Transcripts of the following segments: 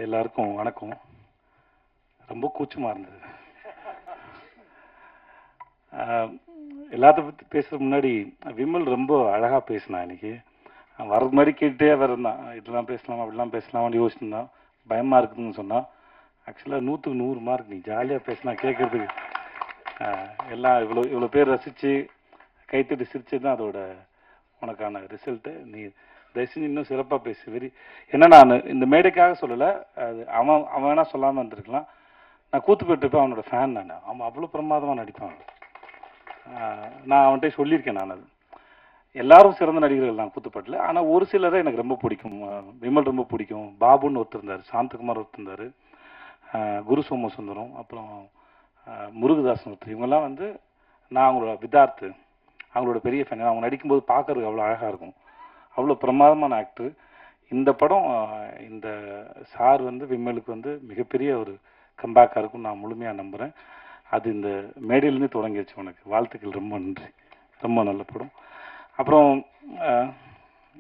எல்லாருக்கும் வணக்கம். ரொம்ப கூச்சமா இருந்தது. எல்லாத்த பற்றி பேசுறதுக்கு முன்னாடி விமல் ரொம்ப அழகா பேசினான். இன்னைக்கு வர்றது மாதிரி கேட்டே வரந்தான். இதெல்லாம் பேசலாமா அப்படிலாம் பேசலாமான்னு யோசிச்சுருந்தான். பயமா இருக்குதுன்னு சொன்னான். ஆக்சுவலாக 100க்கு 100 மார்க். நீ ஜாலியாக பேசினா கேட்கறதுக்கு எல்லாம் இவ்வளோ பேர் ரசித்து கைத்தட்டி சிரிச்சது தான் அதோட உனக்கான ரிசல்ட்டு. நீ தயவுசெஞ்சு இன்னும் சிறப்பாக பேசு. ஏன்னா நான் இந்த மேடைக்காக சொல்லலை, அது அவன் வேணா சொல்லாமல் இருந்திருக்கலாம். நான் கூத்துப்பட்டுருப்பேன், அவனோட ஃபேன் நான். அவன் அவ்வளோ பிரமாதமாக நடிப்பான். நான் அவன்கிட்ட சொல்லியிருக்கேன். நான் அது எல்லாரும் சிறந்த நடிகர்கள் தான் கூத்துப்பட்டில். ஆனால் ஒரு சிலரை எனக்கு ரொம்ப பிடிக்கும். விமல் ரொம்ப பிடிக்கும். பாபுன்னு ஒருத்தர் இருந்தார், சாந்தகுமார் ஒருத்தர் இருந்தார், குரு சோமசுந்தரம், அப்புறம் முருகதாசன் ஒருத்தர். இவங்கெல்லாம் வந்து நான் அவங்களோட விதார்த்து, அவங்களோட பெரிய ஃபேன். அவங்க நடிக்கும்போது பார்க்கறதுக்கு அவ்வளோ அழகாக இருக்கும். அவ்வளோ பிரமாதமான ஆக்டர். இந்த படம் இந்த சார் வந்து விமலுக்கு வந்து மிகப்பெரிய ஒரு கம்பேக்காக இருக்கும்னு நான் முழுமையாக நம்புகிறேன். அது இந்த மேடையிலேருந்து தொடங்கிடுச்சு. உனக்கு வாழ்த்துக்கள். ரொம்ப நன்றி. ரொம்ப நல்ல படம். அப்புறம்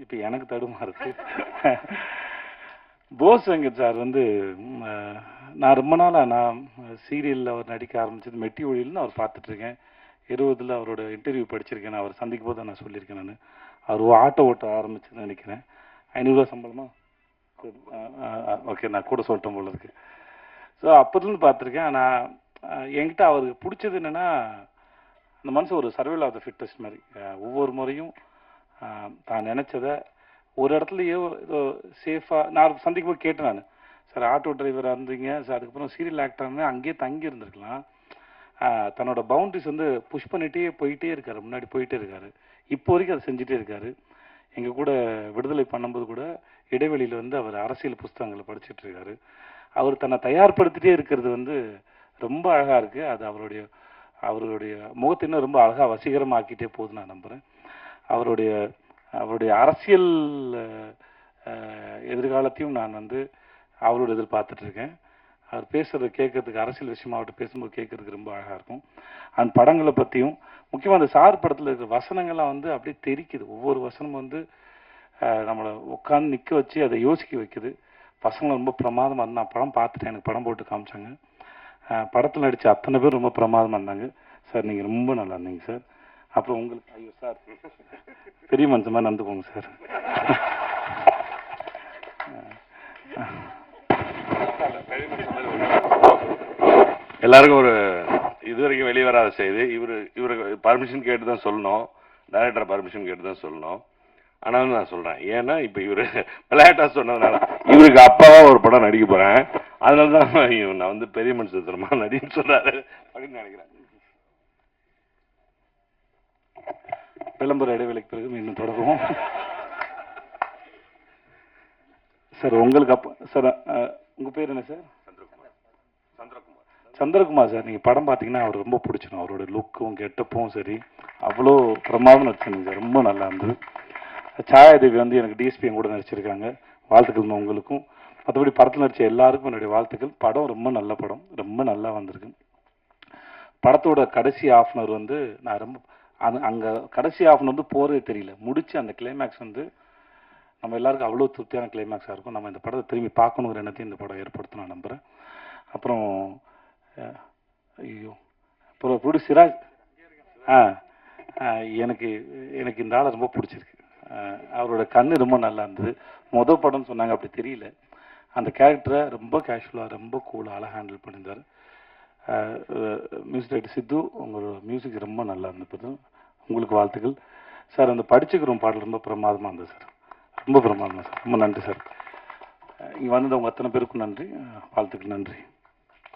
இப்போ எனக்கு தடுமாறுது. போஸ் வெங்கட் சார் வந்து நான் ரொம்ப நாளாக நான் சீரியலில் அவர் நடிக்க ஆரம்பிச்சது மெட்டி ஒளியில்னு அவர் பார்த்துட்ருக்கேன். 20 அவரோட இன்டர்வியூ படிச்சிருக்கேன். நான் அவர் சந்திக்கும் போது நான் சொல்லியிருக்கேன். நான் அவர் ஆட்டோ ஓட்ட ஆரம்பிச்சுன்னு நினைக்கிறேன். 500 ரூபா சம்பளமா? ஓகே, நான் கூட சொல்லிட்டேன் போல இருக்கு. ஸோ அப்போதுலேருந்து பார்த்துருக்கேன். நான் என்கிட்ட அவருக்கு பிடிச்சது என்னென்னா, அந்த மனுஷன் ஒரு சர்வைவல் ஆஃப் த ஃபிட்டஸ்ட் மாதிரி. ஒவ்வொரு முறையும் தான் நினச்சதை ஒரு இடத்துலையோ ஏதோ சேஃபாக நான் சந்திக்கும் போது கேட்டேன். நான் சார் ஆட்டோ டிரைவராக இருந்தீங்க சார், அதுக்கப்புறம் சீரியல் ஆக்டர்னு அங்கேயே தங்கி இருந்திருக்கலாம். தன்னோட பவுண்டரிஸ் வந்து புஷ் பண்ணிகிட்டே போயிட்டே இருக்காரு, முன்னாடி போயிட்டே இருக்காரு. இப்போ வரைக்கும் அதை செஞ்சுட்டே இருக்காரு. எங்கள் கூட விடுதலை பண்ணும்போது கூட இடைவெளியில் வந்து அவர் அரசியல் புஸ்தகங்களை படிச்சுட்டு இருக்காரு. அவர் தன்னை தயார்படுத்திட்டே இருக்கிறது வந்து ரொம்ப அழகாக இருக்குது. அது அவருடைய முகத்தை இன்னும் ரொம்ப அழகாக வசீகரமாக்கிட்டே போகுது நான் நம்புகிறேன். அவருடைய அரசியல் எதிர்காலத்தையும் நான் வந்து அவரோட எதிர்பார்த்துட்ருக்கேன். அவர் பேசுகிறத கேட்கறதுக்கு, அரசியல் விஷயமா அவர்கிட்ட பேசும்போது கேட்கறதுக்கு ரொம்ப அழகாக இருக்கும். அந்த படங்களை பற்றியும் முக்கியமாக அந்த சார் படத்தில் இருக்கிற வசனங்கள்லாம் வந்து அப்படியே தெரிக்குது. ஒவ்வொரு வசனமும் வந்து நம்மளை உட்காந்து நிற்க வச்சு அதை யோசிக்க வைக்குது. பசங்களை ரொம்ப பிரமாதமாக இருந்தால் நான் படம் பார்த்துட்டேன். எனக்கு படம் போட்டு காமிச்சாங்க. படத்தில் நடித்த அத்தனை பேர் ரொம்ப பிரமாதமாக இருந்தாங்க. சார் நீங்கள் ரொம்ப நல்லா இருந்தீங்க சார். அப்புறம் உங்களுக்கு ஐயோ சார் பெரிய மனுஷன் மாதிரி நடந்து போங்க சார். எல்லாருக்கும் ஒரு இதுவரைக்கும் வெளியே வராத செய்தி. இவருக்கு பர்மிஷன் கேட்டு தான் சொல்லணும், டைரக்டர் பர்மிஷன் கேட்டு தான் சொல்லணும். ஆனாலும் நான் சொல்றேன், ஏன்னா இப்ப இவரு விளையாட்டா சொன்னதுனால இவருக்கு அப்பாவா ஒரு படம் நடிக்க போறேன், அதனாலதான் நான் வந்து பெரிய மனுஷன் தரமா நடின்னு சொல்றாரு அப்படின்னு நினைக்கிறேன். விளம்பர இடைவெளிக்கு பிறகு மீண்டும் தொடருவோம். சார் உங்களுக்கு அப்பா சார், உங்க பேர் என்ன சார்? சந்திரகுமார் சார். நீங்கள் படம் பார்த்தீங்கன்னா அவர் ரொம்ப பிடிச்சிடும். அவரோட லுக்கும் கெட்டப்பும் சரி அவ்வளோ பிரமாதம் நடிச்சிருந்தீங்க சார். ரொம்ப நல்லா இருந்தது. சாயாதேவி வந்து எனக்கு டிஎஸ்பி கூட நடிச்சிருக்காங்க. வாழ்த்துக்கள் உங்களுக்கும். மற்றபடி படத்தில் நடித்த எல்லாருக்கும் என்னுடைய வாழ்த்துக்கள். படம் ரொம்ப நல்ல படம், ரொம்ப நல்லா வந்திருக்கு. படத்தோட கடைசி ஆஃப்னர் வந்து நான் ரொம்ப அங்கே கடைசி ஆஃப்னர் வந்து போகிறதே தெரியல. முடிச்சு அந்த கிளைமேக்ஸ் வந்து நம்ம எல்லாருக்கும் அவ்வளோ திருப்தியான கிளைமேக்ஸாக இருக்கும். நம்ம இந்த படத்தை திரும்பி பார்க்கணுங்கிற எண்ணத்தையும் இந்த படம் ஏற்படுத்த நான் நம்புகிறேன். அப்புறம் ஐயோ அப்புறம் ப்ரொடியூசராக எனக்கு இந்த ஆளை ரொம்ப பிடிச்சிருக்கு. அவரோட கண்ணு ரொம்ப நல்லா இருந்தது. மொதல் படம்னு சொன்னாங்க, அப்படி தெரியல. அந்த கேரக்டரை ரொம்ப கேஷுவலாக ரொம்ப கூலாக அழகாக ஹேண்டில் பண்ணியிருந்தார். மியூசிக் டைரக்டர் சித்து, உங்களோட மியூசிக் ரொம்ப நல்லா இருந்தது. உங்களுக்கு வாழ்த்துக்கள் சார். அந்த படிச்சுக்கிறோம் பாடல் ரொம்ப பிரமாதமாக இருந்தது சார். ரொம்ப பிரமாதமாக சார். ரொம்ப நன்றி சார். இங்கே வந்தது உங்கள் அத்தனை பேருக்கும் நன்றி. வாழ்த்துக்கள். நன்றி.